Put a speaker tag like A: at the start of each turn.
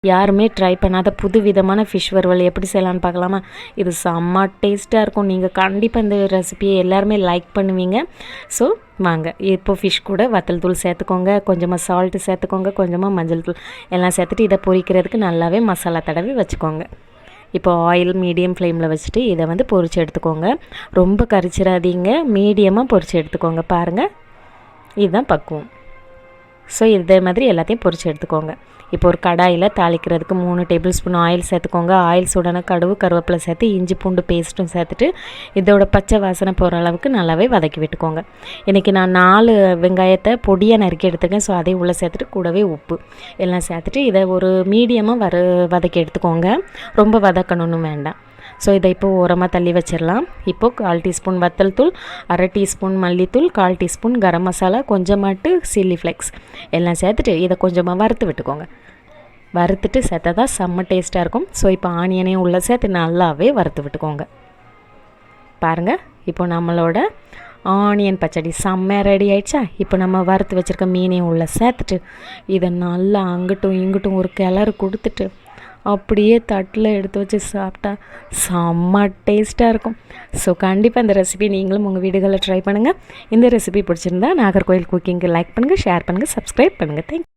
A: யாருமே ட்ரை பண்ணாத புது விதமான ஃபிஷ் வறுவல் எப்படி செய்யலான்னு பார்க்கலாமா? இது செம்ம டேஸ்ட்டாக இருக்கும். நீங்கள் கண்டிப்பாக இந்த ரெசிபியை எல்லாருமே லைக் பண்ணுவீங்க. ஸோ வாங்க, இப்போ ஃபிஷ் கூட வத்தல் தூள் சேர்த்துக்கோங்க, கொஞ்சமாக சால்ட்டு சேர்த்துக்கோங்க, கொஞ்சமாக மஞ்சள் தூள் எல்லாம் சேர்த்துட்டு இதை பொரிக்கிறதுக்கு நல்லாவே மசாலா தடவி வச்சுக்கோங்க. இப்போ ஆயில் மீடியம் ஃப்ளேமில் வச்சுட்டு இதை பொரித்து எடுத்துக்கோங்க. ரொம்ப கரிச்சிடாதீங்க, மீடியமாக பொரித்து எடுத்துக்கோங்க. பாருங்கள், இதுதான் பக்குவம். ஸோ இதே மாதிரி எல்லாத்தையும் பொரித்து எடுத்துக்கோங்க. இப்போ ஒரு கடாயில் தாளிக்கிறதுக்கு 3 டேபிள் ஸ்பூன் ஆயில் சேர்த்துக்கோங்க. ஆயில் சூடான கடுகு, கருவேப்பிலை சேர்த்து இஞ்சி பூண்டு பேஸ்ட்டும் சேர்த்துட்டு இதோட பச்சை வாசனை போகிற அளவுக்கு நல்லாவே வதக்கி விட்டுக்கோங்க. இன்றைக்கி நான் 4 வெங்காயத்தை பொடியாக நறுக்கி எடுத்துக்கேன். ஸோ அதையும் உள்ளே சேர்த்துட்டு கூடவே உப்பு எல்லாம் சேர்த்துட்டு இதை ஒரு மீடியமாக வதக்கி எடுத்துக்கோங்க. ரொம்ப வதக்கணும்னு வேண்டாம். ஸோ இதை இப்போது ஓரமாக தள்ளி வச்சிடலாம். இப்போது 1/4 டீஸ்பூன் வத்தல் தூள், 1/2 டீஸ்பூன் மல்லித்தூள், 1/4 teaspoon garam masala, கொஞ்சமாட்டு chilli flakes எல்லாம் சேர்த்துட்டு இதை கொஞ்சமாக வறுத்து விட்டுக்கோங்க. வறுத்துட்டு சேர்த்தா தான் செம்ம டேஸ்ட்டாக இருக்கும். ஸோ இப்போ ஆனியனையும் உள்ளே சேர்த்து நல்லாவே வறுத்து விட்டுக்கோங்க. பாருங்கள், இப்போ நம்மளோட ஆனியன் பச்சடி செம்மையாக ரெடி ஆயிடுச்சா? இப்போ நம்ம வறுத்து வச்சுருக்க மீனையும் உள்ளே சேர்த்துட்டு இதை நல்லா அங்கிட்டும் இங்கிட்டும் ஒரு கிளறு கொடுத்துட்டு அப்படியே தட்டில் எடுத்து வச்சு சாப்பிட்டா செம்ம டேஸ்ட்டாக இருக்கும். ஸோ கண்டிப்பாக இந்த ரெசிபி நீங்களும் உங்கள் வீடுகளில் ட்ரை பண்ணுங்கள். இந்த ரெசிபி பிடிச்சிருந்தா நாகர்கோவில் குக்கிங்க்கு லைக் பண்ணுங்கள், ஷேர் பண்ணுங்கள், சப்ஸ்கிரைப் பண்ணுங்கள். தேங்க்யூ.